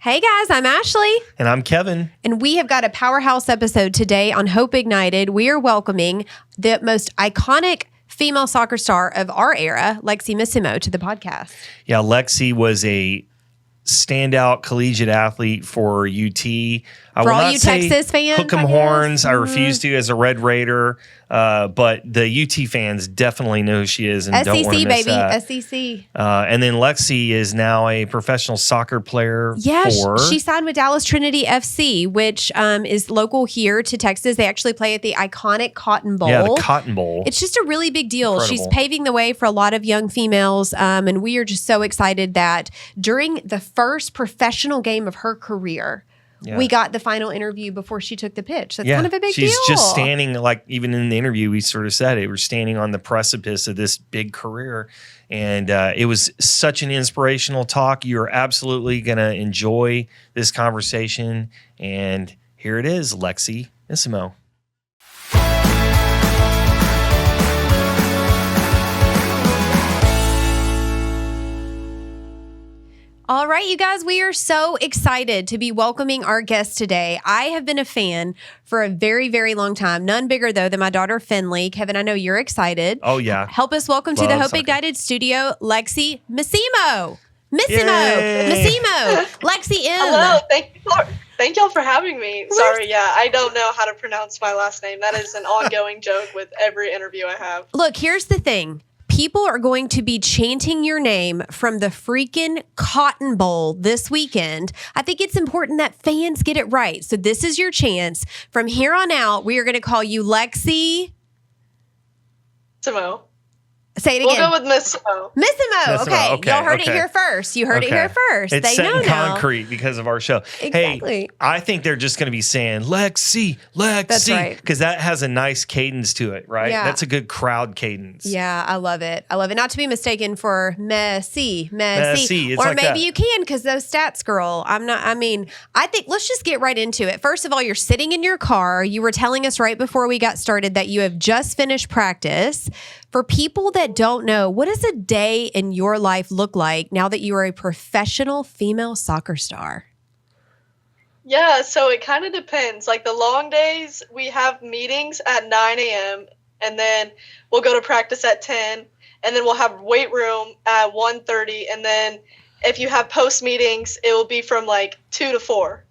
Hey guys, I'm Ashley. And I'm Kevin. And we have got a powerhouse episode today on Hope Ignited. We are welcoming the most iconic female soccer star of our era, Lexi Missimo, to the podcast. Yeah, Lexi was a standout collegiate athlete for UT. For all you Texas fans, hook 'em horns. I refuse to as a Red Raider, but the UT fans definitely know who she is and don't want to miss baby, that. SEC. And then Lexi is now a professional soccer player. Yeah, she signed with Dallas Trinity FC, which is local here to Texas. They actually play at the iconic Cotton Bowl. Yeah, the Cotton Bowl. It's just a really big deal. Incredible. She's paving the way for a lot of young females, and we are just so excited that during the first professional game of her career, we got the final interview before she took the pitch. That's kind of a big deal. She's just standing, like even in the interview, we sort of said it. We're standing on the precipice of this big career. And it was such an inspirational talk. You're absolutely going to enjoy this conversation. And here it is, Lexi Missimo. All right, you guys, we are so excited to be welcoming our guest today. I have been a fan for a very, very long time. None bigger, though, than my daughter, Finley. Kevin, I know you're excited. Oh, yeah. Help us welcome to the Hope Ignited studio, Lexi Missimo. Missimo. Lexi M. Hello. Thank y'all for having me. Sorry, I don't know how to pronounce my last name. That is an ongoing joke with every interview I have. Look, here's the thing. People are going to be chanting your name from the freaking Cotton Bowl this weekend. I think it's important that fans get it right. So this is your chance. From here on out, we are going to call you Lexi Simo. Say it again. We'll go with Missimo. Missimo. Okay. Y'all heard it here first. You heard it here first. It's they set know in now. concrete because of our show. Exactly. Hey, I think they're just going to be saying, Lexi. That's right. Because that has a nice cadence to it, right? Yeah. That's a good crowd cadence. Yeah, I love it. Not to be mistaken for Messi. It's or like maybe that. you can because those stats, girl. I think let's just get right into it. First of all, you're sitting in your car. You were telling us right before we got started that you have just finished practice. For people that don't know, what does a day in your life look like now that you are a professional female soccer star? Yeah, so it kind of depends. Like the long days, we have meetings at 9 a.m. and then we'll go to practice at 10, and then we'll have weight room at 1:30, and then if you have post meetings, it will be from like 2 to 4.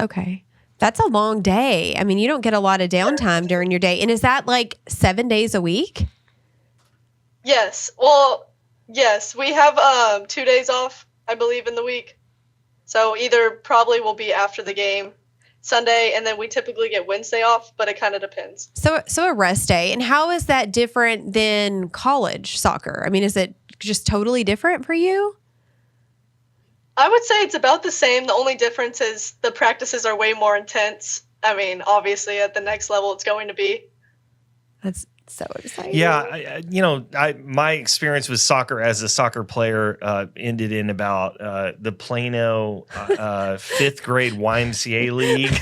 Okay. That's a long day. I mean, you don't get a lot of downtime during your day. And is that like 7 days a week? Yes. Well, yes. We have 2 days off, I believe, in the week. So either probably will be after the game Sunday, and then we typically get Wednesday off, but it kind of depends. So a rest day. And how is that different than college soccer? I mean, is it just totally different for you? I would say it's about the same. The only difference is the practices are way more intense. I mean, obviously at the next level it's going to be. That's so exciting. Yeah, my experience with soccer as a soccer player ended in about the Plano 5th grade YMCA league.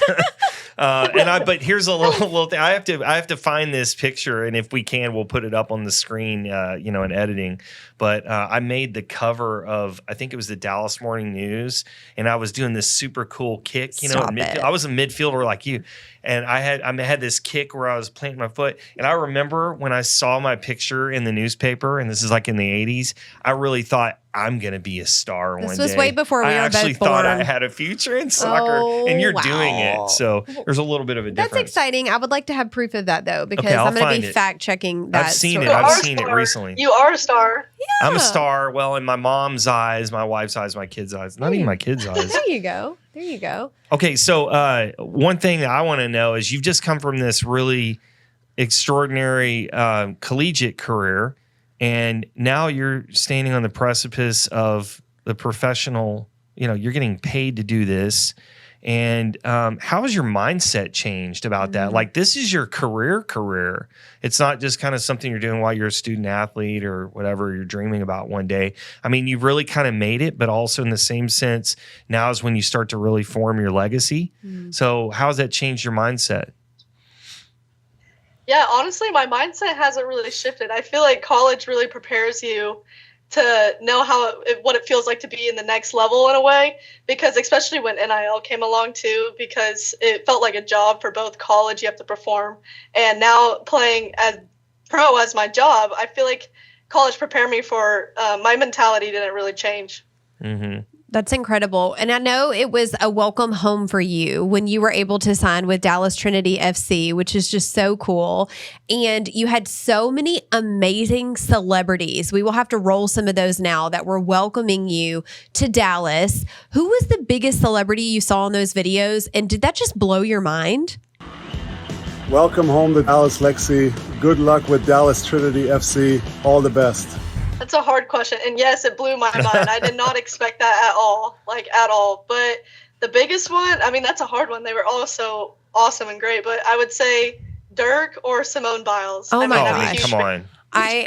But here's a little thing. I have to find this picture, and if we can, we'll put it up on the screen, in editing. But I made the cover of, I think it was the Dallas Morning News, and I was doing this super cool kick. I was a midfielder like you. And I had this kick where I was planting my foot. And I remember when I saw my picture in the newspaper, and this is like in the 80s, I really thought, I'm going to be a star one day. This was way before we were both born. I actually thought I had a future in soccer, and you're doing it. So there's a little bit of a difference. That's exciting. I would like to have proof of that, though, because I'm going to be fact-checking that. I've seen it recently. You are a star. Yeah. I'm a star. Well, in my mom's eyes, my wife's eyes, my kids' eyes. Not even my kids' eyes. There you go. Okay, so one thing that I want to know is you've just come from this really extraordinary collegiate career, and now you're standing on the precipice of the professional, you're getting paid to do this. And how has your mindset changed about that? Like, this is your career. It's not just kind of something you're doing while you're a student athlete or whatever you're dreaming about one day. I mean, you've really kind of made it, but also in the same sense, now is when you start to really form your legacy. So how has that changed your mindset? Yeah, honestly, my mindset hasn't really shifted. I feel like college really prepares you to know what it feels like to be in the next level in a way, because especially when NIL came along too, because it felt like a job for both college, you have to perform, and now playing as pro as my job, I feel like college prepared me for my mentality didn't really change. Mm-hmm. That's incredible. And I know it was a welcome home for you when you were able to sign with Dallas Trinity FC, which is just so cool. And you had so many amazing celebrities. We will have to roll some of those now that were welcoming you to Dallas. Who was the biggest celebrity you saw in those videos? And did that just blow your mind? Welcome home to Dallas, Lexi. Good luck with Dallas Trinity FC. All the best. That's a hard question. And yes, it blew my mind. I did not expect that at all, at all. But the biggest one, I mean, that's a hard one. They were all so awesome and great. But I would say Dirk or Simone Biles. Oh, my gosh. gosh. Come on. I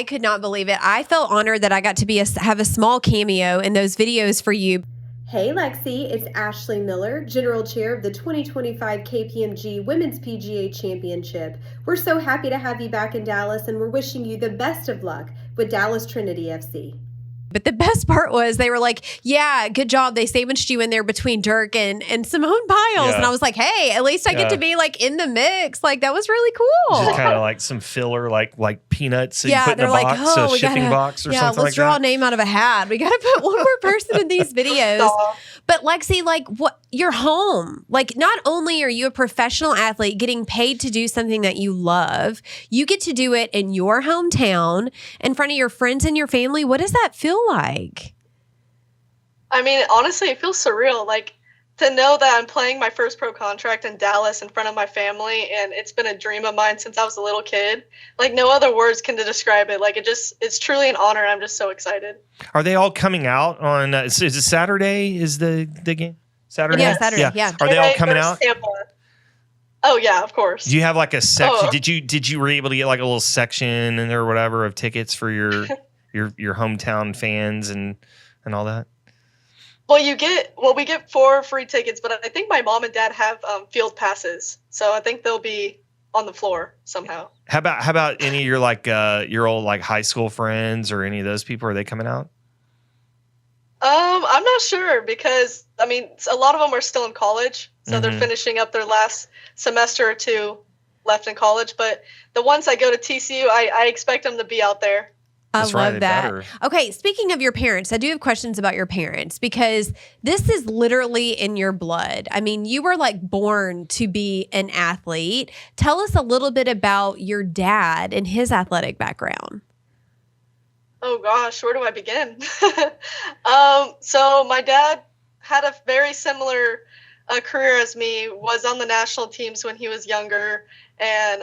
could not believe it. I felt honored that I got to have a small cameo in those videos for you. Hey Lexi, it's Ashley Miller, General Chair of the 2025 KPMG Women's PGA Championship. We're so happy to have you back in Dallas, and we're wishing you the best of luck with Dallas Trinity FC. But the best part was they were like, yeah, good job. They sandwiched you in there between Dirk and Simone Biles. Yeah. And I was like, hey, at least I get to be in the mix. Like, that was really cool. Just kind of like some filler, like peanuts that you put in they're a box, a shipping box or something like that. Let's draw a name out of a hat. We got to put one more person in these videos. But Lexi, you're home. Not only are you a professional athlete getting paid to do something that you love, you get to do it in your hometown in front of your friends and your family. What does that feel like? I mean, honestly, it feels surreal. To know that I'm playing my first pro contract in Dallas in front of my family, and it's been a dream of mine since I was a little kid. No other words can describe it. It's truly an honor. I'm just so excited. Are they all coming out on, is it Saturday is the game? Saturday? Yeah, Saturday, yeah. Are they all coming out? Tampa. Oh, yeah, of course. Do you have a section? Did you were able to get a little section in there or whatever of tickets for your hometown fans and all that? Well, we get 4 free tickets, but I think my mom and dad have field passes, so I think they'll be on the floor somehow. How about any of your old high school friends or any of those people? Are they coming out? I'm not sure because a lot of them are still in college, so they're finishing up their last semester or 2 left in college. But the ones that go to TCU, I expect them to be out there. I love that. Okay, speaking of your parents, I do have questions about your parents because this is literally in your blood. I mean, you were born to be an athlete. Tell us a little bit about your dad and his athletic background. Oh gosh, where do I begin? So my dad had a very similar career as me, was on the national teams when he was younger. And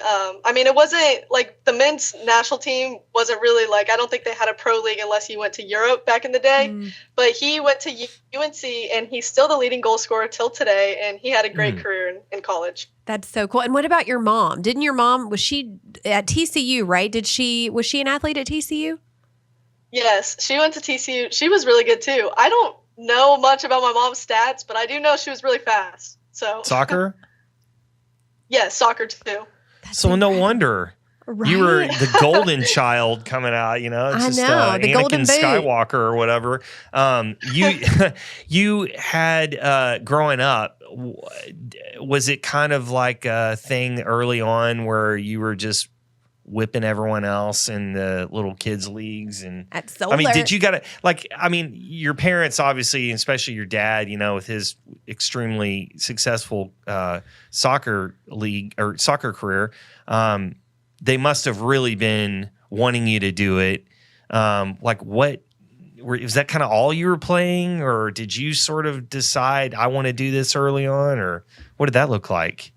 it wasn't the men's national team wasn't really I don't think they had a pro league unless he went to Europe back in the day. But he went to UNC and he's still the leading goal scorer till today. And he had a great career in college. That's so cool. And what about your mom? Didn't your mom, was she at TCU, right? Was she an athlete at TCU? Yes, she went to TCU. She was really good too. I don't know much about my mom's stats, but I do know she was really fast. So soccer? Yes, soccer too. So no wonder you were the golden child coming out. It's just the golden Anakin Skywalker or whatever. You had growing up. Was it kind of like a thing early on where you were just whipping everyone else in the little kids leagues? And did you your parents, obviously, especially your dad, with his extremely successful soccer league or soccer career, they must have really been wanting you to do it. Was that kind of all you were playing, or did you sort of decide I want to do this early on, or what did that look like?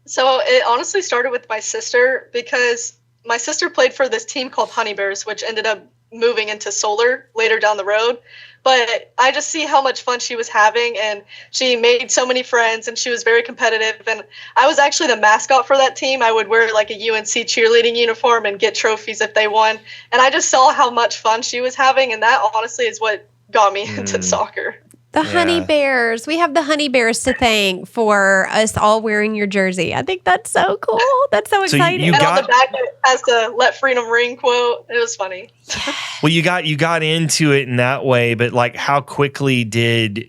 So it honestly started with my sister because my sister played for this team called Honey Bears, which ended up moving into Solar later down the road. But I just see how much fun she was having, and she made so many friends, and she was very competitive. And I was actually the mascot for that team. I would wear a UNC cheerleading uniform and get trophies if they won. And I just saw how much fun she was having, and that honestly is what got me into soccer. The honey Yeah. bears. We have the honey bears to thank for us all wearing your jersey. I think that's so cool. That's so So you exciting. You And on the got- back it has the "Let Freedom Ring" quote. It was funny. Well, you got into it in that way, but like, how quickly did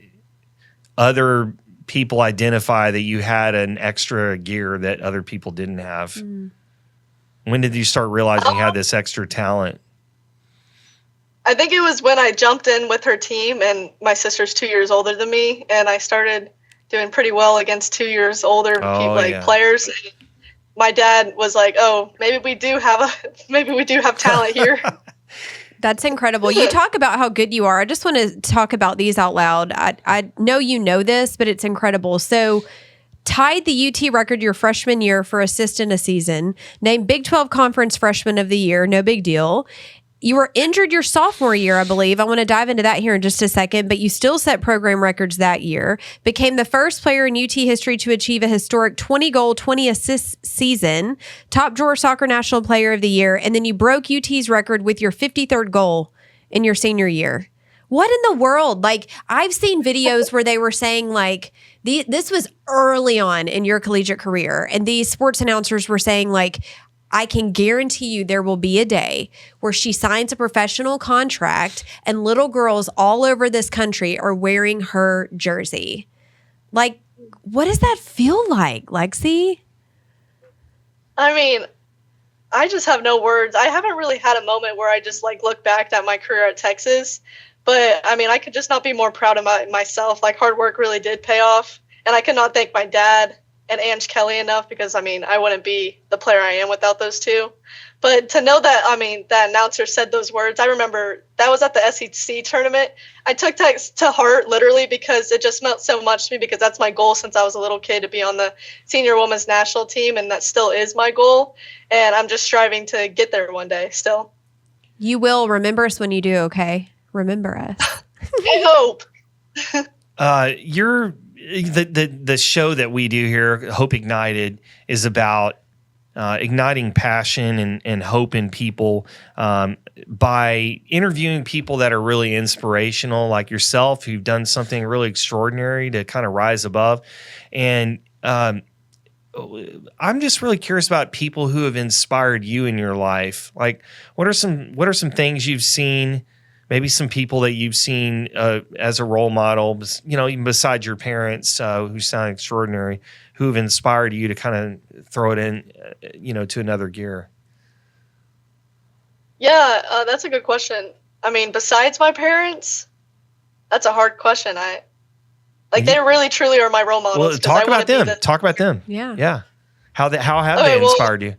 other people identify that you had an extra gear that other people didn't have? When did you start realizing you had this extra talent? I think it was when I jumped in with her team, and my sister's 2 years older than me, and I started doing pretty well against 2 years older players. My dad was like, "Oh, maybe we do have talent here." That's incredible. You talk about how good you are. I just want to talk about these out loud. I know you know this, but it's incredible. So, tied the UT record your freshman year for assist in a season, named Big 12 Conference Freshman of the Year, no big deal. You were injured your sophomore year, I believe. I want to dive into that here in just a second, but you still set program records that year. Became the first player in UT history to achieve a historic 20-goal, 20-assist season, top drawer soccer national player of the year, and then you broke UT's record with your 53rd goal in your senior year. What in the world? Like, I've seen videos where they were saying, like, this was early on in your collegiate career, and these sports announcers were saying, like, I can guarantee you there will be a day where she signs a professional contract and little girls all over this country are wearing her jersey. Like, what does that feel like, Lexi? I mean, I just have no words. I haven't really had a moment where I just like look back at my career at Texas, but I mean, I could just not be more proud of myself. Like, hard work really did pay off, and I could not thank my dad and Ange Kelly enough, because I mean, I wouldn't be the player I am without those two. But to know that, I mean, that announcer said those words, I remember that was at the SEC tournament. I took that to heart, literally, because it just meant so much to me, because that's my goal since I was a little kid, to be on the senior women's national team, and that still is my goal. And I'm just striving to get there one day still. You will remember us when you do, okay? Remember us. I hope. The show that we do here, Hope Ignited, is about igniting passion and hope in people by interviewing people that are really inspirational, like yourself, who've done something really extraordinary to kind of rise above. And I'm just really curious about people who have inspired you in your life. Like, what are some things you've seen? Maybe some people that you've seen as a role model, you know, even besides your parents, who sound extraordinary, who have inspired you to kind of throw it in, to another gear. Yeah, that's a good question. I mean, besides my parents, that's a hard question. They really truly are my role models. Well, talk about them. Talk about them. Yeah. Yeah. How have they inspired you?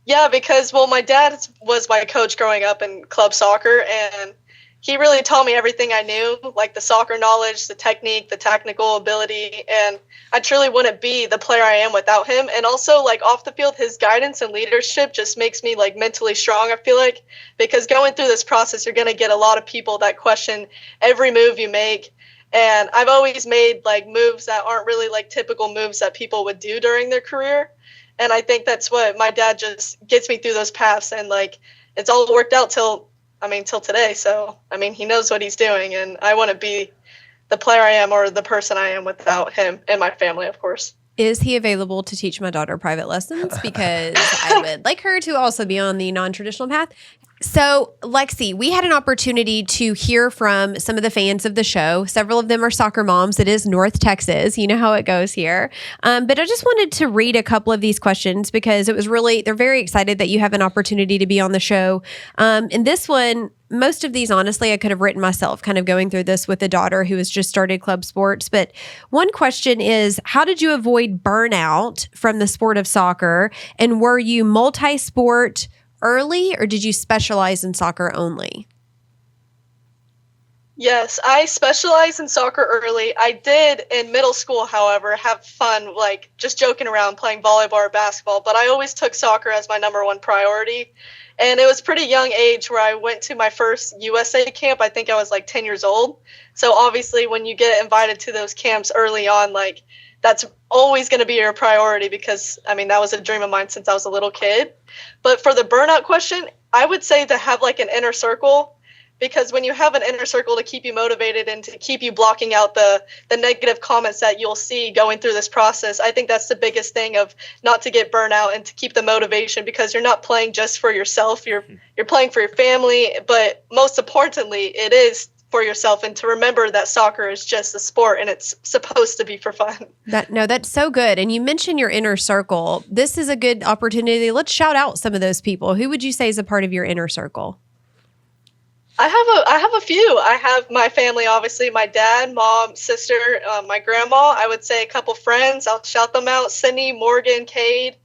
Yeah, because, my dad was my coach growing up in club soccer, and he really taught me everything I knew, like the soccer knowledge, the technique, the technical ability, and I truly wouldn't be the player I am without him. And also, like, off the field, his guidance and leadership just makes me, like, mentally strong, I feel like, because going through this process, you're going to get a lot of people that question every move you make. And I've always made, like, moves that aren't really, like, typical moves that people would do during their career. And I think that's what my dad just gets me through those paths. And, like, it's all worked out till today. So, I mean, he knows what he's doing. And I wouldn't be the player I am or the person I am without him and my family, of course. Is he available to teach my daughter private lessons? Because I would like her to also be on the non-traditional path. So, Lexi, we had an opportunity to hear from some of the fans of the show. Several of them are soccer moms. It is North Texas. You know how it goes here. But I just wanted to read a couple of these questions because they're very excited that you have an opportunity to be on the show. And this one, most of these, honestly, I could have written myself, kind of going through this with a daughter who has just started club sports. But one question is, how did you avoid burnout from the sport of soccer? And were you multi-sport early, or did you specialize in soccer only? Yes, I specialized in soccer early. I did in middle school, however, have fun, like just joking around, playing volleyball or basketball, but I always took soccer as my number one priority. And it was pretty young age where I went to my first USA camp. I think I was like 10 years old. So obviously when you get invited to those camps early on, like that's always going to be your priority because, I mean, that was a dream of mine since I was a little kid. But for the burnout question, I would say to have like an inner circle because when you have an inner circle to keep you motivated and to keep you blocking out the negative comments that you'll see going through this process, I think that's the biggest thing of not to get burnt out and to keep the motivation, because you're not playing just for yourself. You're playing for your family, but most importantly, it is for yourself, and to remember that soccer is just a sport and it's supposed to be for fun. That's so good. And you mentioned your inner circle. This is a good opportunity. Let's shout out some of those people. Who would you say is a part of your inner circle? I have a few. I have my family, obviously, my dad, mom, sister, my grandma. I would say a couple friends. I'll shout them out. Sydney, Morgan, Cade.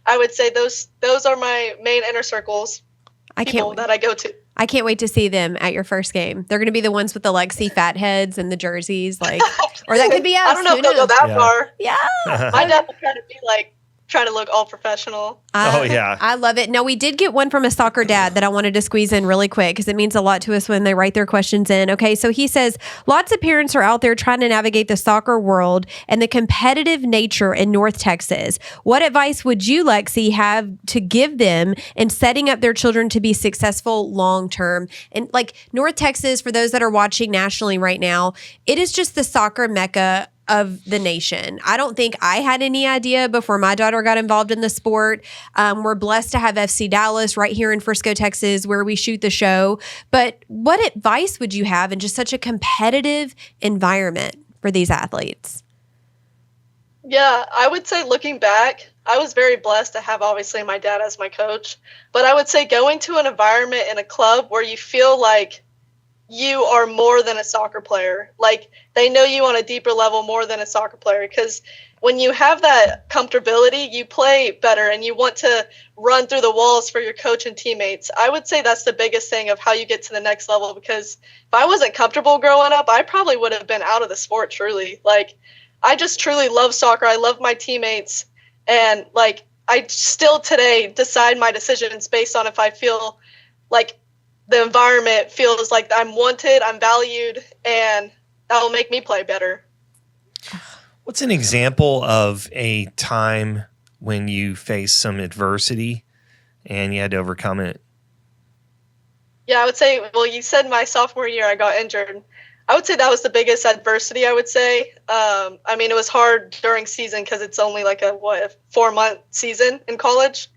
I would say those are my main inner circles. That I go to. I can't wait to see them at your first game. They're going to be the ones with the Lexi fat heads and the jerseys, like, or that could be us. I don't know if they'll go that far. Yeah. My dad will try to be like, try to look all professional. I love it. Now, we did get one from a soccer dad that I wanted to squeeze in really quick because it means a lot to us when they write their questions in. Okay, so he says, lots of parents are out there trying to navigate the soccer world and the competitive nature in North Texas. What advice would you, Lexi, have to give them in setting up their children to be successful long term? And like North Texas, for those that are watching nationally right now, it is just the soccer mecca of the nation. I don't think I had any idea before my daughter got involved in the sport. We're blessed to have FC Dallas right here in Frisco, Texas, where we shoot the show. But what advice would you have in just such a competitive environment for these athletes? Yeah, I would say looking back, I was very blessed to have obviously my dad as my coach. But I would say going to an environment in a club where you feel like you are more than a soccer player. Like they know you on a deeper level more than a soccer player, because when you have that comfortability, you play better and you want to run through the walls for your coach and teammates. I would say that's the biggest thing of how you get to the next level, because if I wasn't comfortable growing up, I probably would have been out of the sport truly. Like I just truly love soccer. I love my teammates, and like I still today decide my decisions based on if I feel like the environment feels like I'm wanted, I'm valued, and that'll make me play better. What's an example of a time when you faced some adversity and you had to overcome it? Yeah, I would say, well, you said my sophomore year I got injured. I would say that was the biggest adversity, I would say. I mean, it was hard during season because it's only like a 4-month season in college.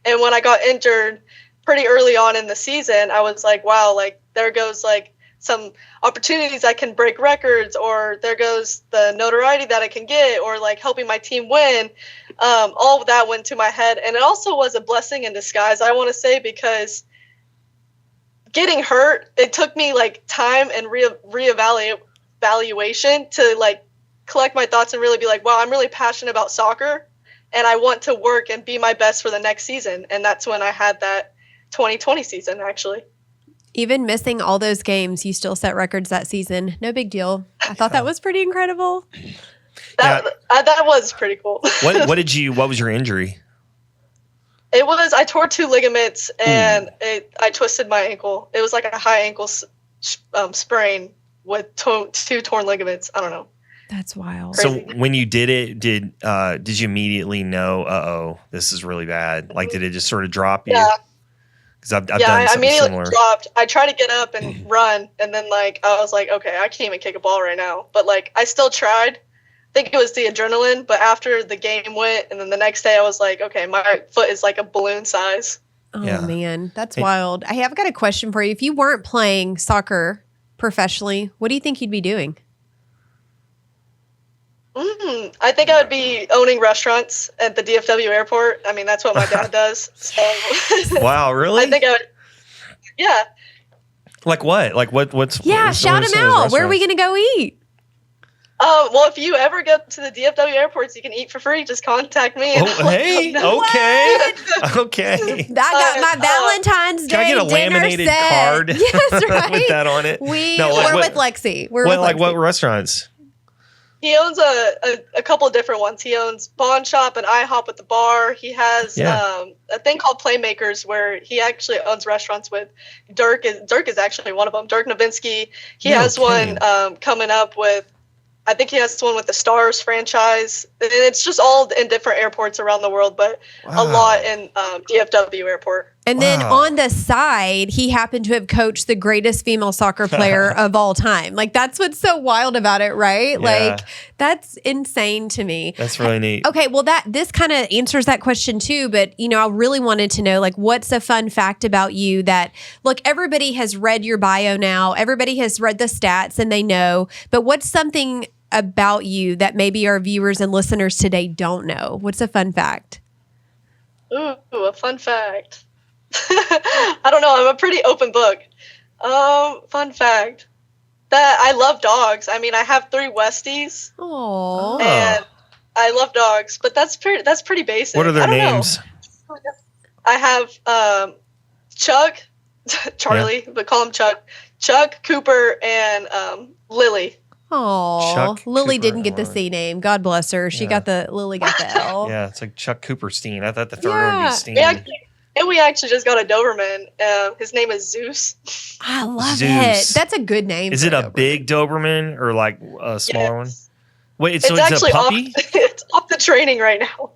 And when I got injured pretty early on in the season, I was like, wow, like there goes like some opportunities I can break records, or there goes the notoriety that I can get, or like helping my team win. All of that went to my head. And it also was a blessing in disguise, I want to say, because getting hurt, it took me like time and reevaluation to like collect my thoughts and really be like, wow, I'm really passionate about soccer and I want to work and be my best for the next season. And that's when I had that 2020 season, actually. Even missing all those games, you still set records that season. No big deal. I thought that was pretty incredible. That was pretty cool. What was your injury? I tore 2 ligaments and I twisted my ankle. It was like a high ankle sprain with 2 torn ligaments. I don't know. That's wild. Crazy. So when you did it, did you immediately know, this is really bad? Like, did it just sort of drop you? Yeah. Because I've done I something immediately similar. dropped. I tried to get up and run, and then like I was like, okay, I can't even kick a ball right now. But like I still tried. I think it was the adrenaline, but after the game went, and then the next day I was like, okay, my foot is like a balloon size. Oh, Yeah. man. That's wild. Hey, I've got a question for you. If you weren't playing soccer professionally, what do you think you'd be doing? I think I would be owning restaurants at the DFW airport. I mean, that's what my dad does. So Wow, really? I think I would. Yeah. Like what? Like what's Yeah, shout him out. Where are we going to go eat? Well, if you ever go to the DFW airports, you can eat for free. Just contact me. And Oh, hey, okay. Okay. I got my Valentine's Day Can I get a dinner laminated set. card Yes, right. with that on it? We're with Lexi. What restaurants? He owns a couple of different ones. He owns Pawn Shop and IHOP at the bar. He has a thing called Playmakers where he actually owns restaurants with Dirk is actually one of them. Dirk Nowitzki. He has one coming up with, I think he has one with the Stars franchise. And it's just all in different airports around the world, but a lot in DFW airport. And then on the side, he happened to have coached the greatest female soccer player of all time. Like, that's what's so wild about it, right? Yeah. Like, that's insane to me. That's really neat. Okay, well, this kind of answers that question too. But, I really wanted to know, like, what's a fun fact about you that, look, everybody has read your bio now. Everybody has read the stats and they know. But what's something about you that maybe our viewers and listeners today don't know? What's a fun fact? Ooh, a fun fact. I don't know. I'm a pretty open book. Fun fact that I love dogs. I mean, I have 3 Westies. Aww. And I love dogs, but that's pretty basic. What are their names? I have Chuck, Charlie, but call him Chuck. Chuck, Cooper, and Lily. Oh, Lily Cooper, didn't get the C name. God bless her. She got Lily got the L. Yeah, it's like Chuck Cooperstein. I thought the third one would be Steen. And we actually just got a Doberman. His name is Zeus. I love Zeus. it. That's a good name. Is it a big Doberman or like a smaller one? Wait, so it's it's actually a puppy? it's off the training right now.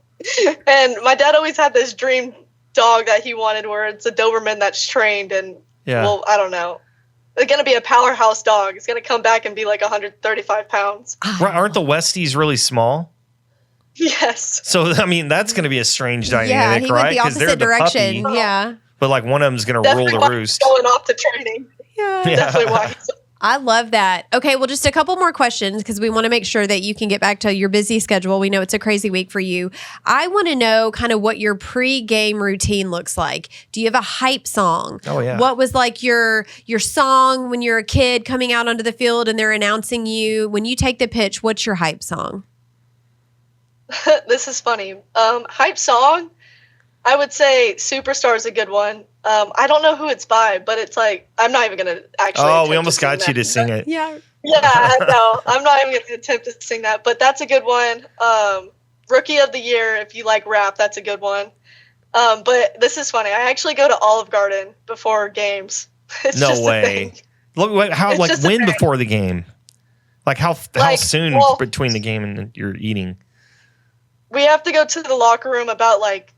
And my dad always had this dream dog that he wanted where it's a Doberman that's trained and, well, I don't know. It's going to be a powerhouse dog. It's going to come back and be like 135 pounds. Right, aren't the Westies really small? Yes. So, I mean, that's going to be a strange dynamic, yeah, he right? went the opposite direction. Puppy, yeah. but like one of them's going to rule the roost. Going off the training. Yeah. Definitely why. I love that. Okay, well, just a couple more questions because we want to make sure that you can get back to your busy schedule. We know it's a crazy week for you. I want to know kind of what your pre-game routine looks like. Do you have a hype song? Oh, yeah. What was like your song when you're a kid coming out onto the field and they're announcing you? When you take the pitch, what's your hype song? This is funny. Hype song, I would say Superstar is a good one. I don't know who it's by, but it's like, I'm not even going to actually. Oh, we almost got you to sing it. Yeah. Yeah, no, I'm not even going to attempt to sing that, but that's a good one. Rookie of the Year, if you like rap, that's a good one. But this is funny. I actually go to Olive Garden before games. It's No just a way. thing. Look, how It's like just a when thing. before the game? Like how soon between the game and you're eating? We have to go to the locker room about like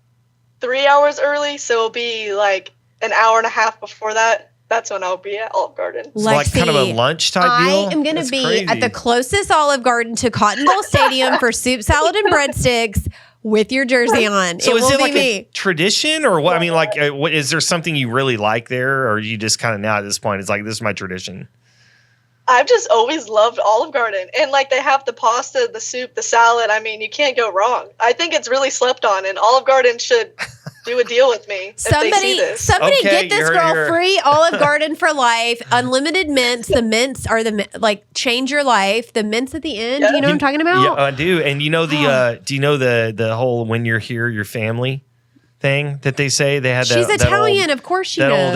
3 hours early, so it'll be like an hour and a half before that. That's when I'll be at Olive Garden. So like kind of a lunch type deal? I am going to That's be crazy. at the closest Olive Garden to Cotton Bowl Stadium for soup, salad, and breadsticks with your jersey on. So it is will it be like me. a tradition or what? I mean, like, what, is there something you really like there, or you just kind of now at this point, it's like, this is my tradition? I've just always loved Olive Garden. And like they have the pasta, the soup, the salad. I mean, you can't go wrong. I think it's really slept on, and Olive Garden should do a deal with me if they see this. Somebody Okay, get this you're girl here. free Olive Garden for life. Unlimited mints. The mints are like change your life. The mints at the end. Yeah. You know what I'm talking about? Yeah, I do. And you know do you know the whole "when you're here, your family" thing that they say? They had She's Italian, of course she knows.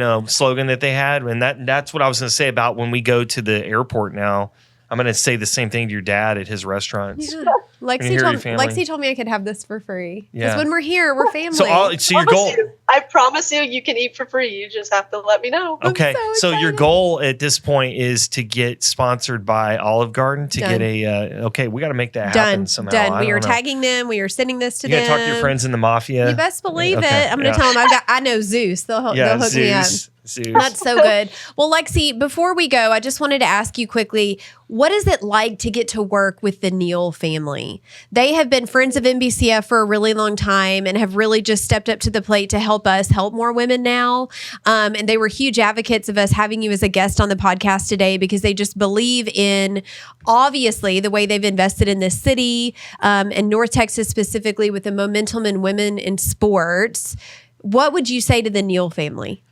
old slogan that they had, and that's what I was going to say about when we go to the airport now. I'm going to say the same thing to your dad at his restaurants. Yeah. When you hear your family. Lexi told me I could have this for free. Because Yeah. when we're here, we're family. So your goal. I promise you, you can eat for free. You just have to let me know. Okay, so so your excited. goal at this point is to get sponsored by Olive Garden to Done. get a. Okay, we got to make that happen Done. somehow. Done. I We are don't know. tagging them. We are sending this to You them. got to talk to your friends in the mafia. You best believe Okay, it. I'm going yeah. to tell them I know Zeus. They'll hook me up. Zeus. That's so good. Well, Lexi, before we go, I just wanted to ask you quickly, what is it like to get to work with the Neal family? They have been friends of NBCF for a really long time and have really just stepped up to the plate to help us help more women now. And they were huge advocates of us having you as a guest on the podcast today because they just believe in, obviously, the way they've invested in this city and North Texas specifically with the momentum in women in sports. What would you say to the Neal family?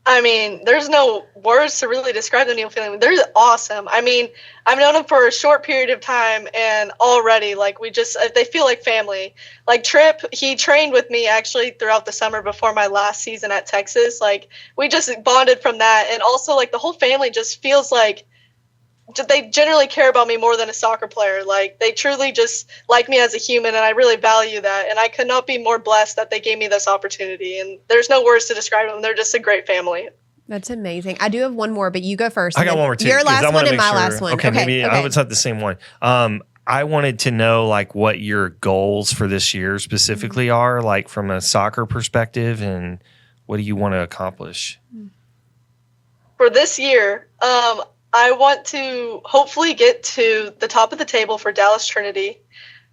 I mean, there's no words to really describe the Neal family. They're awesome. I mean, I've known them for a short period of time, and already, like, they feel like family. Like, Tripp, he trained with me, actually, throughout the summer before my last season at Texas. Like, we just bonded from that, and also, like, the whole family just feels like they generally care about me more than a soccer player. Like, they truly just like me as a human, and I really value that. And I could not be more blessed that they gave me this opportunity. And there's no words to describe them. They're just a great family. That's amazing. I do have one more, but you go first. I got one more too. Your 'cause I last wanna one and make my sure. last one. Okay, maybe I hope it's not the same one. I wanted to know like what your goals for this year specifically are, like from a soccer perspective, and what do you want to accomplish? For this year, I want to hopefully get to the top of the table for Dallas Trinity.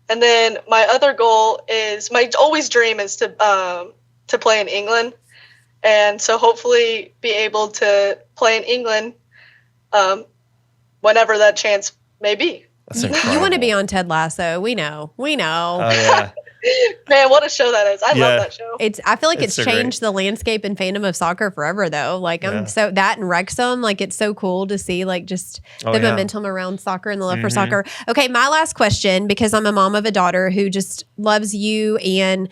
And then my other goal is, my always dream is to play in England. And so hopefully be able to play in England whenever that chance may be. That's You want to be incredible. on Ted Lasso. We know. Oh yeah. Man, what a show that is. I Yeah. love that show. I feel like It's it's so great. changed the landscape and fandom of soccer forever though. Like Yeah. I'm so that and Wrexham, like it's so cool to see like just Oh, the yeah. momentum around soccer and the love for Mhm. soccer. Okay, my last question, because I'm a mom of a daughter who just loves you, and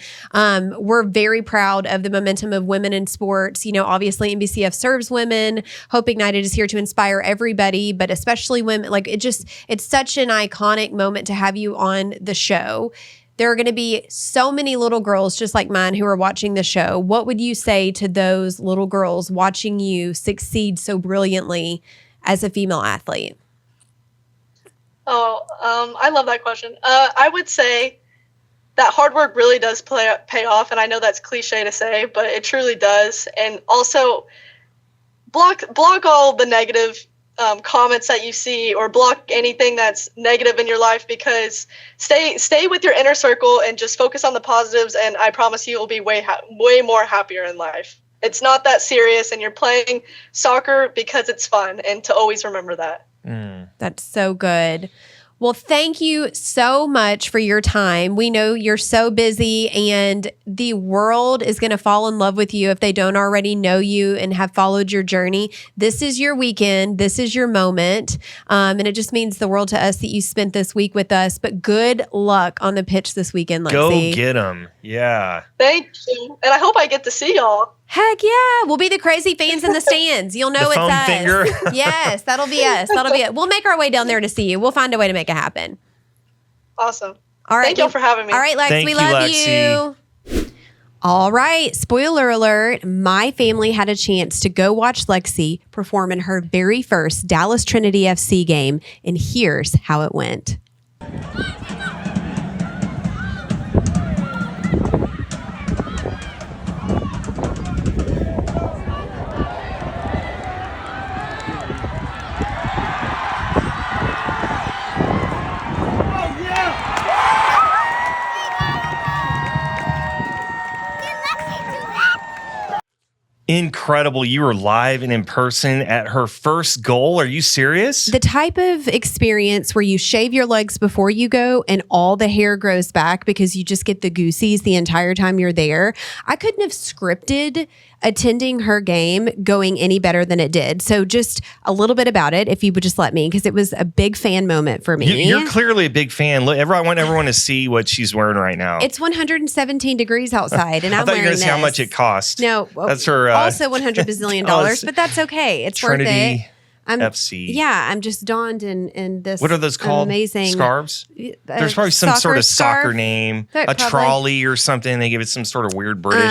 we're very proud of the momentum of women in sports. You know, obviously NBCF serves women. Hope Ignited is here to inspire everybody, but especially women. Like it's such an iconic moment to have you on the show. There are going to be so many little girls just like mine who are watching the show. What would you say to those little girls watching you succeed so brilliantly as a female athlete? Oh, I love that question. I would say that hard work really does pay off, and I know that's cliche to say, but it truly does. And also, block all the negative comments that you see, or block anything that's negative in your life, because stay with your inner circle and just focus on the positives, and I promise you will be way more happier in life. It's not that serious, and you're playing soccer because it's fun, and to always remember that. That's so good. Well, thank you so much for your time. We know you're so busy, and the world is going to fall in love with you if they don't already know you and have followed your journey. This is your weekend. This is your moment. And it just means the world to us that you spent this week with us. But good luck on the pitch this weekend, Lexi. Go get them. Yeah. Thank you, and I hope I get to see y'all. Heck yeah. We'll be the crazy fans in the stands. You'll know The it's foam us. finger. Yes, that'll be us. That'll be it. We'll make our way down there to see you. We'll find a way to make it happen. Awesome. All right. Thank y'all for having me. All right, Lex, Thank we you, love Lexi. you. All right. Spoiler alert. My family had a chance to go watch Lexi perform in her very first Dallas Trinity FC game, and here's how it went. Incredible. You were live and in person at her first goal. Are you serious? The type of experience where you shave your legs before you go and all the hair grows back because you just get the goosies the entire time you're there. I couldn't have scripted attending her game going any better than it did. So just a little bit about it, if you would just let me, because it was a big fan moment for me. You're clearly a big fan. Look, I want everyone to see what she's wearing right now. It's 117 degrees outside, and I I'm thought you were wearing going to say how this. much it cost. No, That's her also $100 bazillion, but that's okay. It's worth it. Trinity I'm FC. Yeah, I'm just donned in this. What are those called? Amazing Scarves? There's probably some sort of soccer scarf. name, That a probably- trolley or something. They give it some sort of weird British.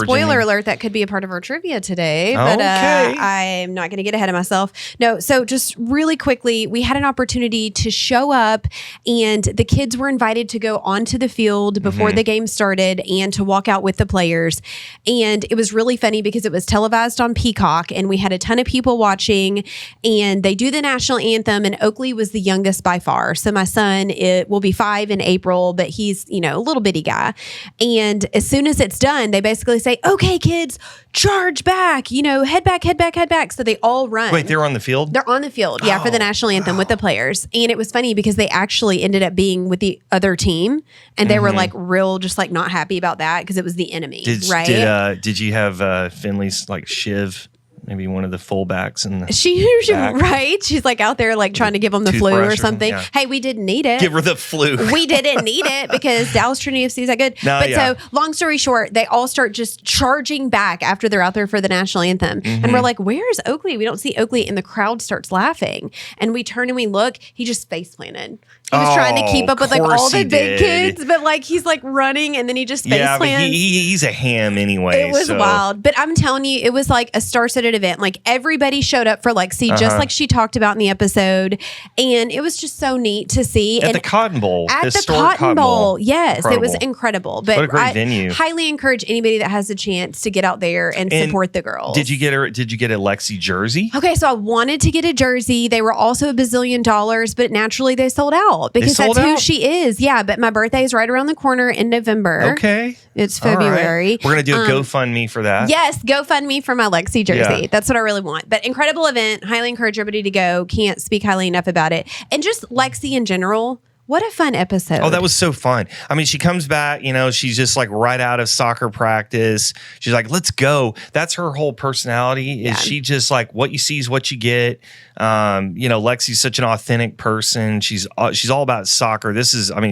Spoiler alert, that could be a part of our trivia today, but Okay. I'm not going to get ahead of myself. No, so just really quickly, we had an opportunity to show up, and the kids were invited to go onto the field before the game started and to walk out with the players. And it was really funny because it was televised on Peacock, and we had a ton of people watching, and they do the national anthem, and Oakley was the youngest by far. So my son, it will be 5 in April, but he's, a little bitty guy. And as soon as it's done, they basically say, okay, kids, charge back, head back, head back, head back. So they all run. Wait, they're on the field? They're on the field, yeah, for the national anthem with the players. And it was funny because they actually ended up being with the other team, and they were like real, just like not happy about that because it was the enemy, right? Did you have Finley's like Shiv? Maybe one of the fullbacks and back. Right? She's like out there like trying to give them the flu Toothbrush or or something, something. yeah. Hey, we didn't need it. Give her the flu. We didn't need it because Dallas Trinity FC is that good. No, but yeah. so long story short, they all start just charging back after they're out there for the national anthem. And we're like, where's Oakley? We don't see Oakley. And the crowd starts laughing. And we turn and we look. He just face planted. He was trying to keep up with like course all the he big did. kids, but like he's like running and then he just face Yeah, but plants. he's a ham anyway. It was so. wild. But I'm telling you, it was like a star-studded unexpected event. Like everybody showed up for Lexi, just like she talked about in the episode. And it was just so neat to see. At the Cotton Bowl. At the historic Cotton Bowl. Yes, Incredible. it was incredible. But what a great venue. Highly encourage anybody that has a chance to get out there and support the girls. Did you get a Lexi jersey? Okay, so I wanted to get a jersey. They were also $1 billion, but naturally they sold out because that's who she is. Yeah, but my birthday is right around the corner in November. Okay. It's February. Right. We're going to do a GoFundMe for that. Yes, GoFundMe for my Lexi jersey. Yeah. That's what I really want. But incredible event. Highly encourage everybody to go. Can't speak highly enough about it. And just Lexi in general. What a fun episode. Oh, that was so fun. I mean, she comes back, she's just like right out of soccer practice. She's like, let's go. That's her whole personality is she just like what you see is what you get. Lexi's such an authentic person. She's all about soccer.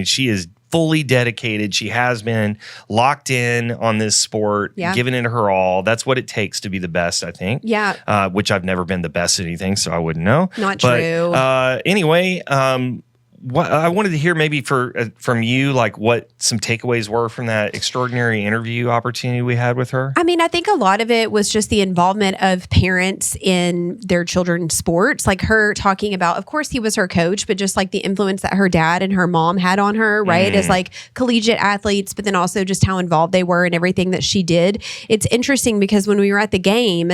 She is fully dedicated. She has been locked in on this sport, giving it her all. That's what it takes to be the best, I think. Yeah. Which I've never been the best at anything, so I wouldn't know. Not true. Anyway, I wanted to hear maybe from you, like what some takeaways were from that extraordinary interview opportunity we had with her. I mean, I think a lot of it was just the involvement of parents in their children's sports, like her talking about, of course, he was her coach, but just like the influence that her dad and her mom had on her, right? As like collegiate athletes, but then also just how involved they were in everything that she did. It's interesting because when we were at the game,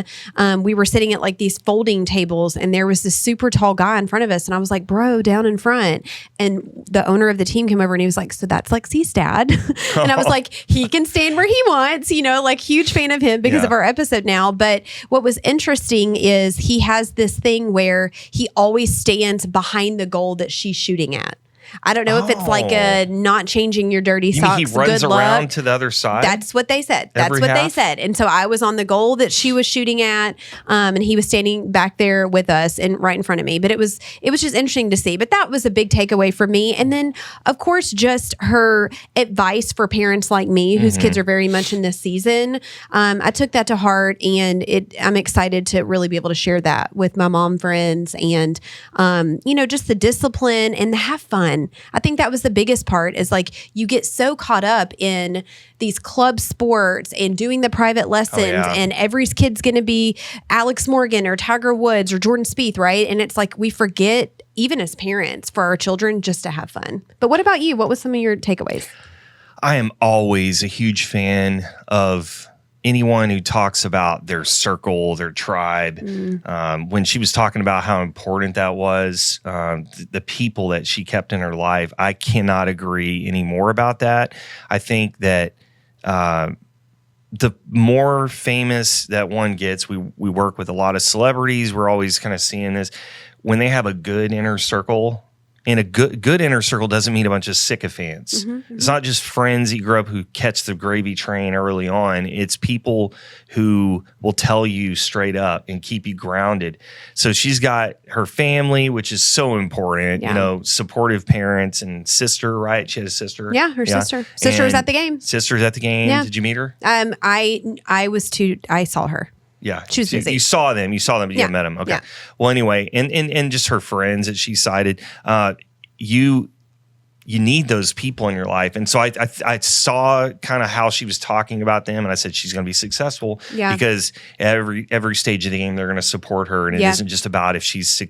we were sitting at like these folding tables and there was this super tall guy in front of us. And I was like, bro, down in front. And the owner of the team came over and he was like, so that's Lexi's dad. And I was like, he can stand where he wants, like huge fan of him because of our episode now. But what was interesting is he has this thing where he always stands behind the goal that she's shooting at. I don't know if it's like a not changing your dirty socks. You mean he runs good around luck. To the other side? That's what they said. They said. And so I was on the goal that she was shooting at, and he was standing back there with us and right in front of me. But it was just interesting to see. But that was a big takeaway for me. And then, of course, just her advice for parents like me whose kids are very much in this season. I took that to heart, and I'm excited to really be able to share that with my mom friends and, just the discipline and the have fun. I think that was the biggest part is like you get so caught up in these club sports and doing the private lessons and every kid's going to be Alex Morgan or Tiger Woods or Jordan Spieth, right? And it's like we forget even as parents for our children just to have fun. But what about you? What was some of your takeaways? I am always a huge fan of anyone who talks about their circle, their tribe. When she was talking about how important that was, the people that she kept in her life, I cannot agree any more about that. I think that the more famous that one gets, we work with a lot of celebrities. We're always kind of seeing this. When they have a good inner circle, and a good inner circle doesn't mean a bunch of sycophants. It's not just friends that you grew up who catch the gravy train early on. It's people who will tell you straight up and keep you grounded. So she's got her family, which is so important, supportive parents and sister, right? She had a sister. Yeah, her sister. Sister was at the game. Sister's at the game. Yeah. Did you meet her? I saw her. Yeah. She was busy. You saw them, but you haven't met them. Okay. Yeah. Well, anyway, and just her friends that she cited, you need those people in your life. And so I saw kind of how she was talking about them, and I said she's going to be successful because every stage of the game they're going to support her, and it isn't just about if she's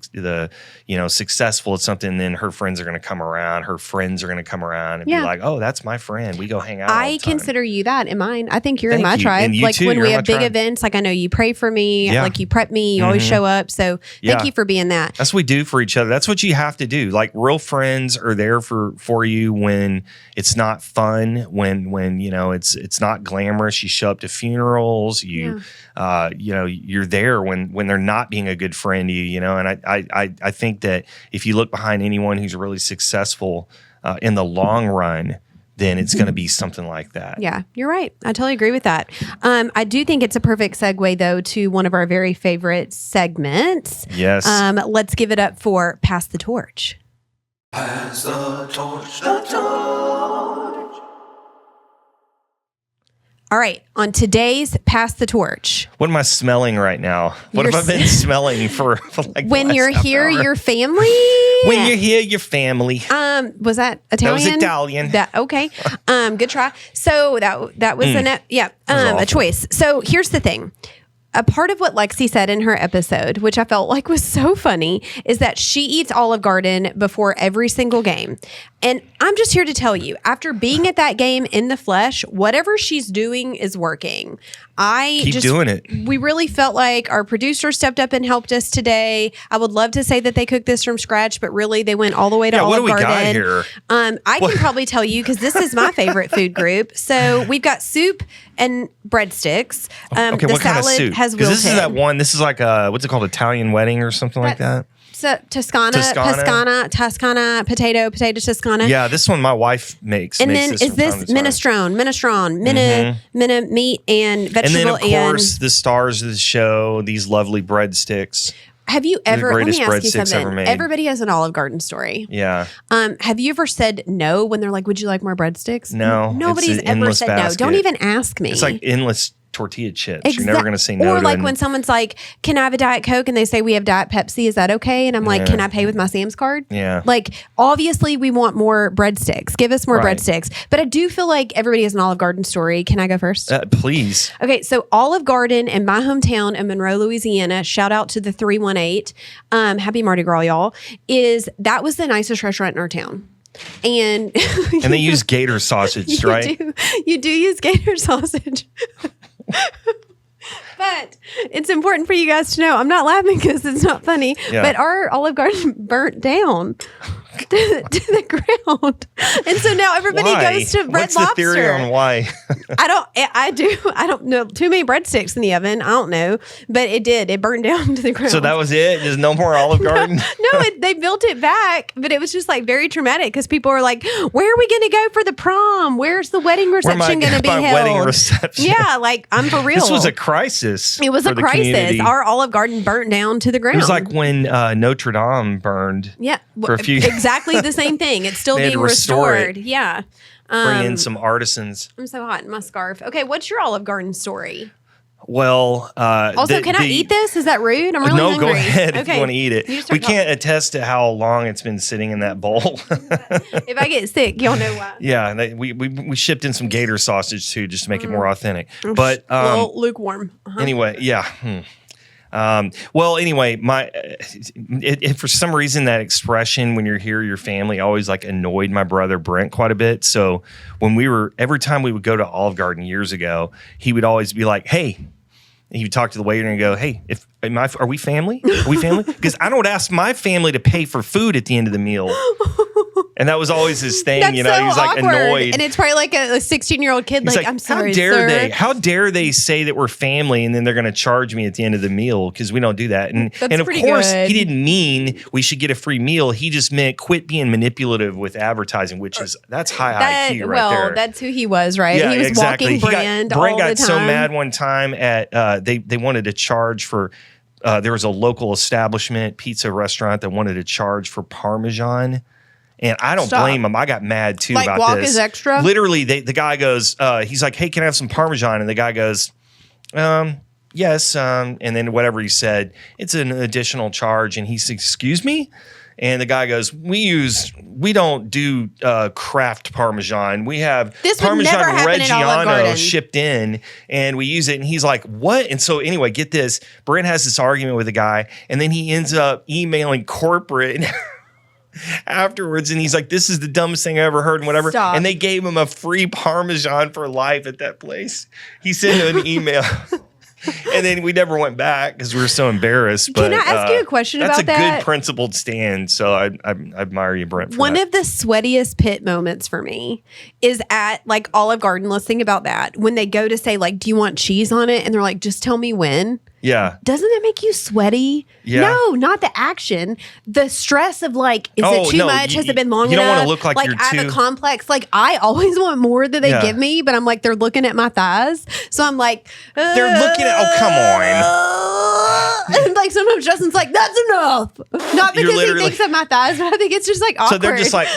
successful at something, then her friends are going to come around, her friends are going to come around and be like, oh, that's my friend. We go hang out. I consider you that in mine. I think you're in my tribe. And you like too, when we have big tribe. events, like I know you pray for me, like you prep me, you always show up. So thank you for being that. That's what we do for each other. That's what you have to do. Like real friends are there for you when it's not fun, when it's not glamorous. You show up to funerals. You're there when they're not being a good friend to you. And I think that if you look behind anyone who's really successful in the long run, then it's going to be something like that. Yeah, you're right. I totally agree with that. I do think it's a perfect segue, though, to one of our very favorite segments. Yes. Let's give it up for Pass the Torch. Pass the torch, the torch. All right, on today's Pass the Torch. What am I smelling right now? What have I been smelling for like when you're here, your family? When you're here, your family. Was that Italian? That was Italian. Okay. Good try. So that was a choice. So here's the thing. a part of what Lexi said in her episode, which I felt like was so funny, is that she eats Olive Garden before every single game. And I'm just here to tell you, after being at that game in the flesh, whatever she's doing is working. Keep doing it. We really felt like our producer stepped up and helped us today. I would love to say that they cooked this from scratch, but really they went all the way to Olive Garden. What do we got here? I can probably tell you because this is my favorite food group. So we've got soup and breadsticks. Okay, the what kind of salad soup? has Because wilted. this is that one. This is like what's it called? Italian wedding or something like that? So Toscana, potato Toscana. Yeah, this one my wife makes. And makes then is this minestrone, meat and vegetable. And then of course the stars of the show, these lovely breadsticks. Have you ever? Let me greatest ask you breadsticks ever something. made. Everybody has an Olive Garden story. Yeah. Have you ever said no when they're like, "Would you like more breadsticks?" No. Nobody's it's an ever endless said basket. no. Don't even ask me. It's like endless tortilla chips. You're never going to say no. Or to like an- when someone's like, "Can I have a Diet Coke?" and they say we have Diet Pepsi. Is that okay? And I'm like, "Can I pay with my Sam's card?" Yeah. Like obviously we want more breadsticks. Give us more Right. breadsticks. But I do feel like everybody has an Olive Garden story. Can I go first? Please. Okay, so Olive Garden in my hometown in Monroe, Louisiana, shout out to the 318. Happy Mardi Gras, y'all. That was the nicest restaurant in our town. And And they use gator sausage, right? You do use gator sausage. But it's important for you guys to know, I'm not laughing because it's not funny, Yeah. but our Olive Garden burnt down to the ground. And so now everybody Why? goes to Red What's Lobster. the theory on why? I don't know. Too many breadsticks in the oven. I don't know. But it did. It burned down to the ground. So that was it? There's no more Olive Garden? They built it back, but it was just like very traumatic because people were like, where are we going to go for the prom? Where's the wedding reception going to be held? Wedding reception. Yeah, like I'm for real. This was a crisis. It was a for the crisis. community. Our Olive Garden burnt down to the ground. It was like when Notre Dame burned. Yeah, for a few exactly the same thing. It's still They had being to restore restored. it. Yeah. Bring in some artisans. I'm so hot in my scarf. Okay, what's your Olive Garden story? Well, Also, can I eat this? Is that rude? I'm really no, hungry. go ahead if Okay. you want to eat it. You just We start can't attest to how long it's been sitting in that bowl. If I get sick, y'all know why. Yeah, we shipped in some gator sausage too, just to make it more authentic. But A little lukewarm. Uh-huh. anyway, yeah. Well, anyway, for some reason that expression when you're here, your family always like annoyed my brother Brent quite a bit. So every time we would go to Olive Garden years ago, he would always be like, "Hey," he would talk to the waiter and go, "Hey, are we family? Are we family?" Because I don't ask my family to pay for food at the end of the meal. And that was always his thing, That's you know. so He was like awkward. annoyed. And it's probably like a 16-year-old kid, He's like, "I'm sorry, how dare sir." they? How dare they say that we're family and then they're going to charge me at the end of the meal because we don't do that? And of pretty course, good. he didn't mean we should get a free meal. He just meant quit being manipulative with advertising, which is that's high IQ right there. That's who he was, right? Yeah, he was exactly. walking brand all Brent got the time. so mad one time at they wanted to charge for. There was a local establishment, pizza restaurant that wanted to charge for Parmesan. And I don't Stop. blame him. I got mad too Like about guac this. is extra? Literally, the guy goes, he's like, "Hey, can I have some Parmesan?" And the guy goes, "Yes." And then whatever he said, it's an additional charge. And he said, "Excuse me?" And the guy goes, we don't do craft Parmesan. We have This would Parmesan never happen in Olive Garden. Reggiano shipped in and we use it." And he's like, "What?" And so anyway, get this. Brent has this argument with the guy and then he ends up emailing corporate afterwards. And he's like, "This is the dumbest thing I ever heard," and whatever. Stop. And they gave him a free Parmesan for life at that place. He sent an email. And then we never went back because we were so embarrassed. But, Can I ask you a question about that's a that? good principled stand. So I admire you, Brent, for One that. of the sweatiest pit moments for me is at like Olive Garden. Let's think about that. When they go to say like, "Do you want cheese on it?" And they're like, "Just tell me when." Yeah. Doesn't it make you sweaty? Yeah. No, not the action. The stress of like, is it too no, much? Has it been long you enough? don't want to look like you're I have too- a complex. Like I always want more than they Yeah. give me, but I'm like, they're looking at my thighs. So I'm like, They're looking at, oh, come on. And like sometimes Justin's like, that's enough. Not because he thinks of my thighs, but I think it's just like awkward. So they're just like,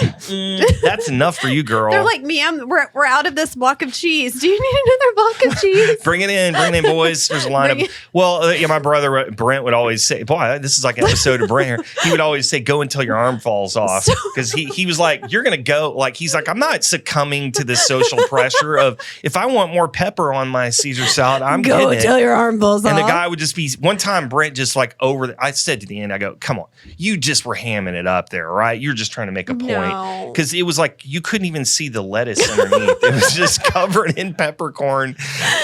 that's enough for you, girl. They're like, ma'am, we're out of this block of cheese. Do you need another block of cheese? Bring it in, boys. There's a lineup. Well, yeah, my brother Brent would always say, boy, this is like an episode of Brent here. He would always say, go until your arm falls off. Because he was like, you're going to go. Like, he's like, I'm not succumbing to the social pressure of, if I want more pepper on my Caesar salad, I'm go getting until it. your arm falls off. And the guy would just be, one time Brent just like I said to the end, I go, come on, you just were hamming it up there, right? You're just trying to make a point. Because it was like, you couldn't even see the lettuce underneath. It was just covered in peppercorn.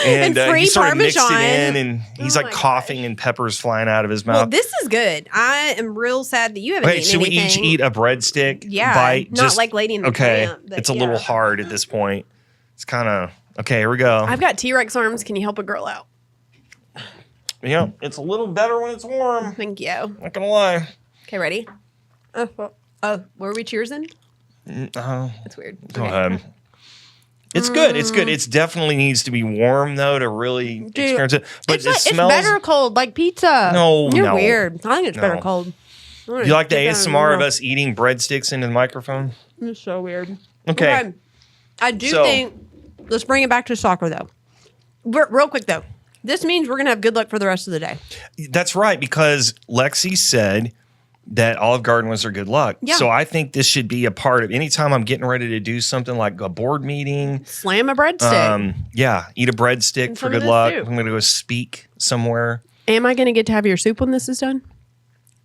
And free he sort of mixed Parmesan. it in and he's like coughing and peppers flying out of his mouth. Well, this is good. I am real sad that you haven't eaten should anything. we each eat a breadstick bite? Not like Lady in the Tramp, but it's a little hard at this point. It's kind of, okay, here we go. I've got T-Rex arms. Can you help a girl out? Yeah, it's a little better when it's warm. Thank you. Not gonna lie. Okay, ready? Were we cheersing? That's weird. Go ahead. It's good. It's good. It definitely needs to be warm though to really experience it. But it smells. It's better cold, like pizza. No, You're no. weird. I think it's better cold. Do you like the ASMR of us eating breadsticks into the microphone? It's so weird. Okay. I do think. Let's bring it back to soccer though. Real quick though. This means we're gonna have good luck for the rest of the day. That's right, because Lexi said that Olive Garden was her good luck. Yeah. So I think this should be a part of anytime I'm getting ready to do something like a board meeting. Slam a breadstick. Eat a breadstick And for some good of this luck. soup. I'm going to go speak somewhere. Am I gonna get to have your soup when this is done?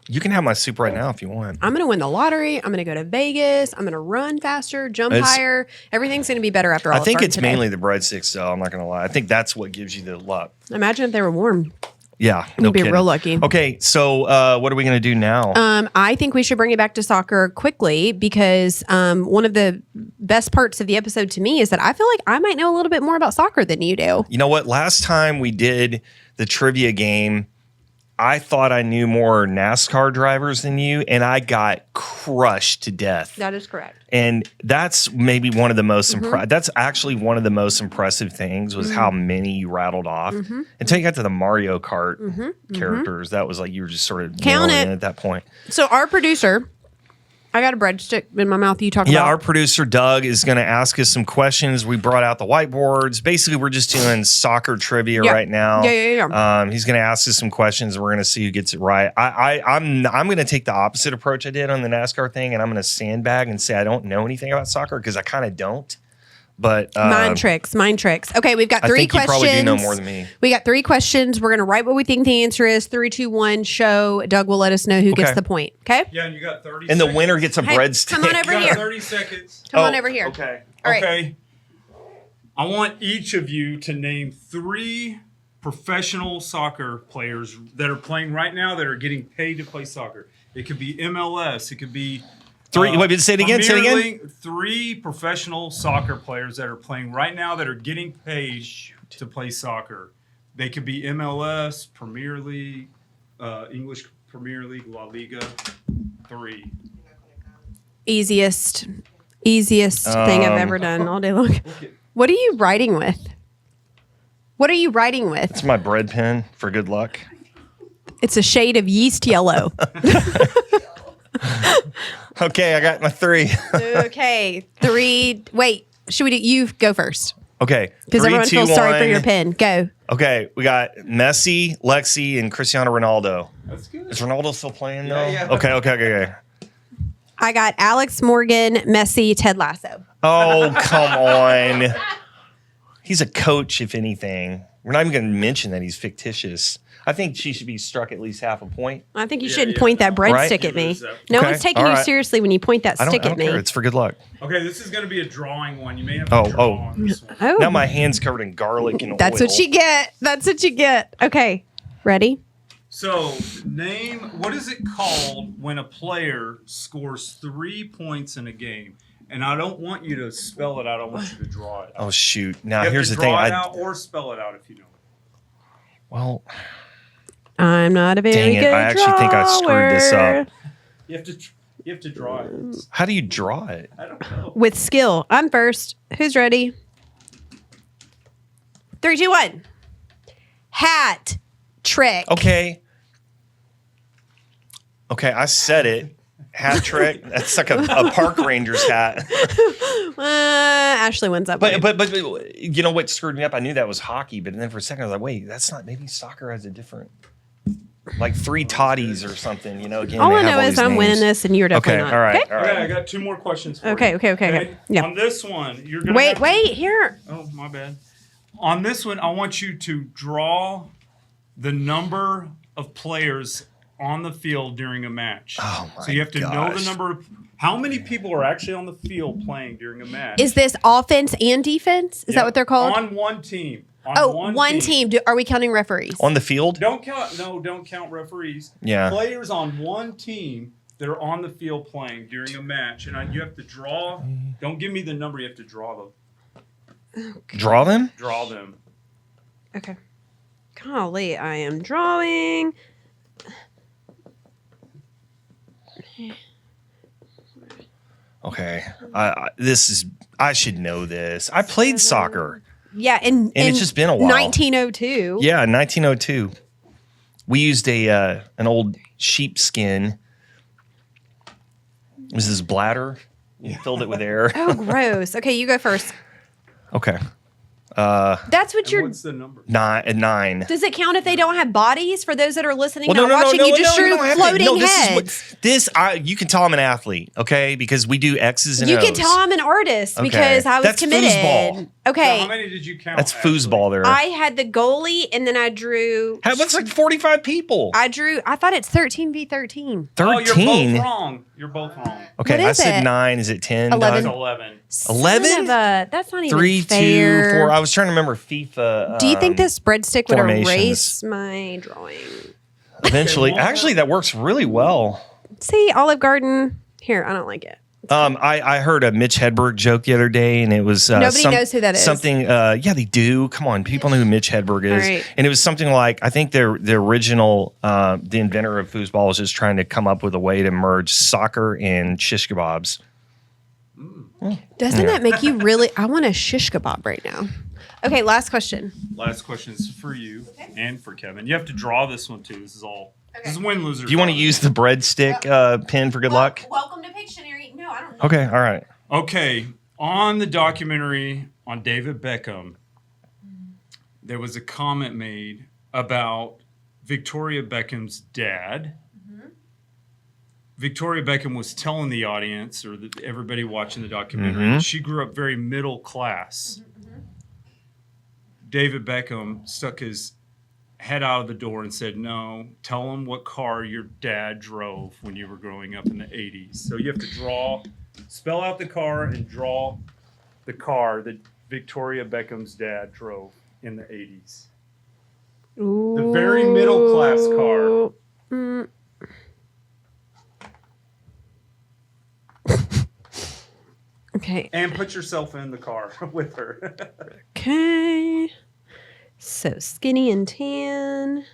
You can have my soup right now if you want. I'm going to win the lottery. I'm going to go to Vegas. I'm going to run faster, jump higher. Everything's going to be better after all. I think it's mainly the breadsticks, though. I'm not going to lie. I think that's what gives you the luck. Imagine if they were warm. Yeah, You'd be real lucky. Okay, so what are we going to do now? I think we should bring it back to soccer quickly because one of the best parts of the episode to me is that I feel like I might know a little bit more about soccer than you do. You know what? Last time we did the trivia game, I thought I knew more NASCAR drivers than you, and I got crushed to death. That is correct. And that's maybe one of the most that's actually one of the most impressive things was how many you rattled off. Until you got to the Mario Kart characters. That was like you were just sort of Count nailing it. at that point. So our producer, I got a breadstick in my mouth. You talk about. Yeah, our producer Doug is going to ask us some questions. We brought out the whiteboards. Basically, we're just doing soccer trivia right now. Yeah. He's going to ask us some questions. We're going to see who gets it right. I'm going to take the opposite approach I did on the NASCAR thing, and I'm going to sandbag and say I don't know anything about soccer because I kind of don't. But mind tricks. Okay, we've got I three think questions. you probably do know more than me. We got 3 questions. We're gonna write what we think the answer is. 3, 2, 1. Show. Doug will let us know who gets the point. Okay. Yeah, and you got 30 And seconds. the winner gets a breadstick. Come on over You got here. 30 seconds. Come on over here. Okay. All right. Okay. I want each of you to name 3 professional soccer players that are playing right now that are getting paid to play soccer. It could be MLS. It could be 3. Wait, say it again. Say it Premier again. League. 3 professional soccer players that are playing right now that are getting paid to play soccer. They could be MLS, Premier League, English Premier League, La Liga. 3. Easiest thing I've ever done all day long. What are you writing with? It's my bread pen for good luck. It's a shade of yeast yellow. Okay, I got my 3. Okay, 3. Wait, should we do? You go first Okay. because 3, everyone 2, feels sorry for 1. your pen. Go. Okay, we got Messi, Lexi, and Cristiano Ronaldo. That's good. Is Ronaldo still playing though? Yeah. Okay. I got Alex Morgan, Messi, Ted Lasso. Oh, come on. He's a coach, if anything. We're not even going to mention that he's fictitious. I think she should be struck at least half a point. I think you shouldn't point that breadstick at me. No Okay, one's taking all you right. seriously when you point that I stick don't at me. care. It's for good luck. Okay, this is going to be a drawing one. You may have to draw on this one. Oh, Now my hand's covered in garlic and that's oil. what you get. That's what you get. Okay, ready? So, name, what is it called when a player scores 3 points in a game? And I don't want you to spell it out. I want you to draw it out. Oh, shoot. Now, You have here's to the thing. draw it out or spell it out if you know it. Well, I'm not a very dang it. good I actually think I screwed this drawer. up. You have to draw it. How do you draw it? I don't know. With skill. I'm first. Who's ready? 3, 2, 1. Hat trick. Okay. Okay, I said it. Hat trick. That's like a park ranger's hat. Ashley wins that. But you know what screwed me up? I knew that was hockey, but then for a second I was like, wait, that's not. Maybe soccer has a different, like 3 toddies or something. You know, again. All I know is I'm winning this, and you're definitely not. All right. Okay? All right. Okay, I got 2 more questions for Okay. you. Yeah. On this one, you're gonna Wait. Here. Oh, my bad. On this one, I want you to draw the number of players on the field during a match. Oh my So you have to know the gosh. number of how many people are actually on the field playing during a match. Is this offense and defense? Is that what they're called? On one team. On one team. Are we counting referees? On the field? Don't count referees. Yeah. Players on one team that are on the field playing during a match, and you have to draw. Don't give me the number. You have to draw them. Draw them? Draw them. Okay. Golly, I am drawing. Okay. I should know this. I played soccer. Yeah, and it's just been a while. 1902. Yeah, 1902. We used an old sheepskin. It was this bladder. You filled it with air. Oh, gross. Okay, you go first. Okay. That's what And you're. what's the number? 9. Does it count if they don't have bodies? For those that are listening, Well, not watching, you just drew you don't have to. floating No, heads. you can tell I'm an athlete, okay? Because we do X's and You O's. can tell I'm an artist Okay. because I was That's committed. foosball. Okay, So how many did you count? That's Ashley? foosball there. I had the goalie, and then I drew. That's like 45 people. I thought it's 13v13. 13. Oh, you're both wrong. You're both wrong. Okay, What I is said it? 9. Is it 10? 11. It's 11. 11? Son of a- that's not even 3, 2, fair. 4. I was trying to remember FIFA. Do you think this breadstick would formations. erase my drawing? Eventually. Okay, well- Actually, that works really well. See, Olive Garden. Here, I don't like it. I heard a Mitch Hedberg joke the other day, and it was Nobody knows who that is. Something, yeah, they do. Come on, people know who Mitch Hedberg is, All right. and it was something like I think the original, the inventor of foosball was just trying to come up with a way to merge soccer and shish kebabs. Doesn't that make you really? I want a shish kebab right now. Okay, last question. Last question is for you and for Kevin. You have to draw this one too. This is all. This is win loser. Do you want to use the breadstick pen for good luck? Welcome to Pictionary. No, I don't. Okay, all right. Okay, on the documentary on David Beckham, there was a comment made about Victoria Beckham's dad. Victoria Beckham was telling the audience or everybody watching the documentary, she grew up very middle class. David Beckham stuck his head out of the door and said, no, tell him what car your dad drove when you were growing up in the 80s. So you have to spell out the car and draw the car that Victoria Beckham's dad drove in the 80s. The very middle class car. Okay. And put yourself in the car with her. Okay. So skinny and tan.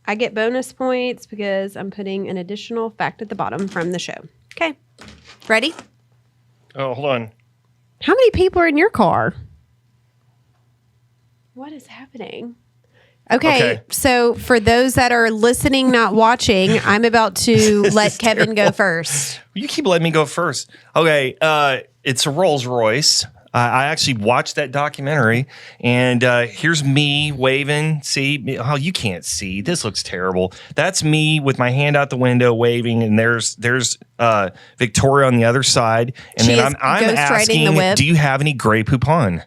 I get bonus points because I'm putting an additional fact at the bottom from the show. Okay. Ready? Oh, hold on. How many people are in your car? What is happening? Okay, so for those that are listening, not watching, I'm about to let Kevin go first. You keep letting me go first. Okay, it's a Rolls Royce. I actually watched that documentary, and here's me waving. See? Oh, you can't see. This looks terrible. That's me with my hand out the window waving, and there's Victoria on the other side. And She then is I'm ghost riding the asking, whip. do you have any Grey Poupon?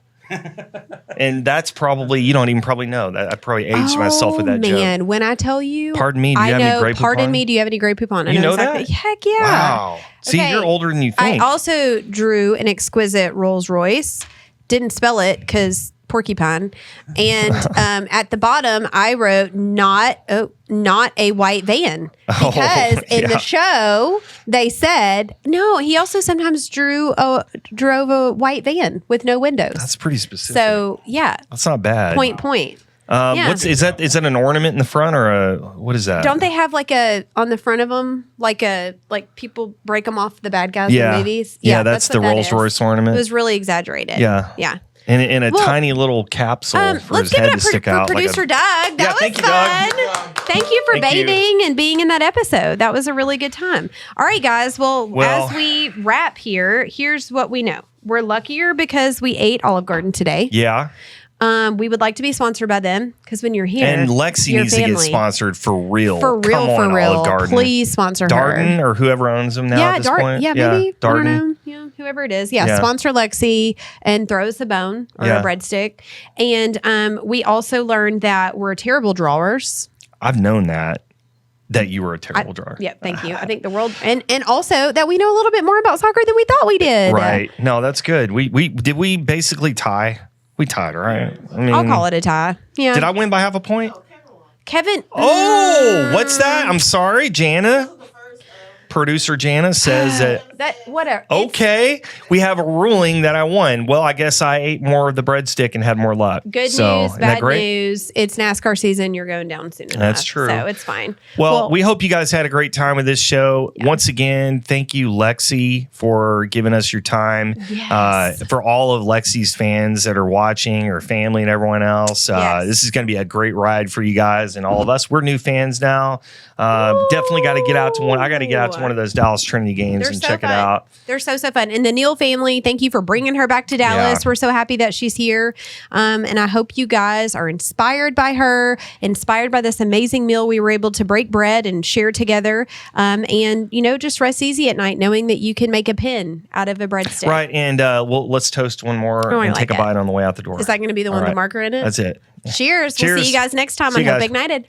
And that's probably, you don't even probably know that. I probably aged myself with that man, joke. when I tell you, Pardon me, do you have any Grey Pardon Poupon? me, do you have any Grey Poupon? I You know exactly. that? Heck yeah! Wow. See, Okay. you're older than you I think. also drew an exquisite Rolls Royce. Didn't spell it because porcupine. And at the bottom, I wrote not a white van because in the show they said no. He also sometimes drove a white van with no windows. That's pretty specific. So yeah, That's not bad. point. Yeah. Is that an ornament in the front or what is that? Don't they have like on the front of them like people break them off the bad guys Yeah. in movies? Yeah, that's what the that Rolls is. Royce ornament. It was really exaggerated. Yeah. Yeah. in a Well, tiny little capsule for let's his give head it to up stick for out. producer Doug. That Yeah, was thank you, fun. Doug. Thank you for Thank you. bathing and being in that episode. That was a really good time. All right, guys. Well, Well- as we wrap here, here's what we know. We're luckier because we ate Olive Garden today. Yeah. We would like to be sponsored by them because when you're here, And Lexi your needs to get family- sponsored for real. For real, Come on, for real. Olive Garden. Please sponsor Darden her. or whoever owns them now Yeah, at this point. Yeah, maybe. Darden. I don't know. Yeah, whoever it is. Yeah, Yeah. sponsor Lexi and throw us a bone or Yeah. a breadstick. And we also learned that we're terrible drawers. I've known that you were a terrible drawer. Yeah, thank you. I think the world and also that we know a little bit more about soccer than we thought we did. Right. No, that's good. We basically tie? We tied, right? I mean, I'll call it a tie. Yeah. Did I win by half a point? Kevin? Oh, what's that? I'm sorry, Jana. Producer Jana says that. That whatever. Okay, we have a ruling that I won. Well, I guess I ate more of the breadstick and had more luck. Good So, news, isn't that bad great? news. It's NASCAR season. You're going down soon enough. That's true. So it's fine. Well, we hope you guys had a great time with this show. Yeah. Once again, thank you, Lexi, for giving us your time. Yes. For all of Lexi's fans that are watching, her family and everyone else, Yes. this is going to be a great ride for you guys and all of us. We're new fans now. Definitely got to get out to one. I got to get out to one of those Dallas Trinity games They're and so check fun. it out. They're so fun. And the Neal family, thank you for bringing her back to Dallas. Yeah. We're so happy that she's here. And I hope you guys are inspired by her, inspired by this amazing meal we were able to break bread and share together. And, just rest easy at night knowing that you can make a pin out of a breadstick. Right. And let's toast one more I and like take a it. bite on the way out the door. Is that going to be the one All with right. the marker in it? That's it. Cheers. We'll Cheers. see you guys next time See on you Hope guys. Ignited.